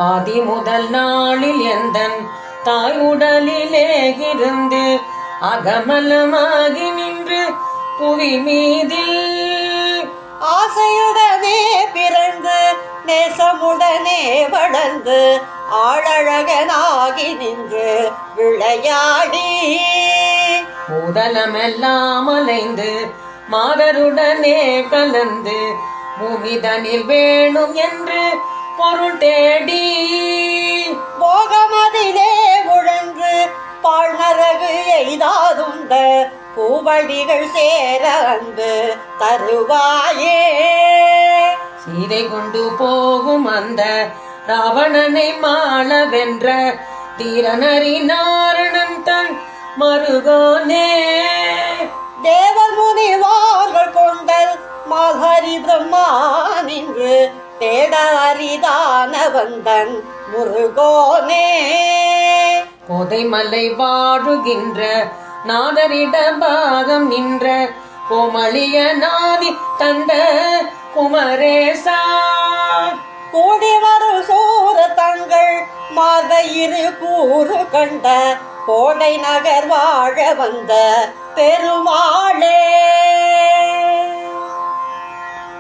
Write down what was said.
ஆதி முதல் நாளில் எந்தன் தாய் உடலிலே இருந்து அகமலமாகி நின்று புவி மீதில் ஆசையுடனே பிறந்து நேசமுடனே வளர்ந்து ஆழழகனாகி நின்று விளையாடி பூதலமெல்லாம் அலைந்து மாதருடனே கலந்து பூமிதனில் வேணும் என்று பொருள் தேடி போகமதிலே உழன்று பாழ்நரகு எய்தாதுண்ட பூவடிகள் சேர அன்பு தருவாயே. சீதை கொண்டு போகும் அந்த ராவணனை மாளவென்ற தீரனரி நாரணன் தன் மருகோனே. தேவர் முனிவார்கள் கொண்டல் மகரி பிரம்மா நின்று தேட அரிதான வந்தன் முருகோனே. கோதைமலை வாழுகின்ற நாதரிட பாகம் நின்ற கோமளிய நாதி தந்த குமரேசா. கூடி வரும் சூர தங்கள் மார்பயிறு கூறு கண்ட கோடை நகர் வாழ வந்த பெருமாளே.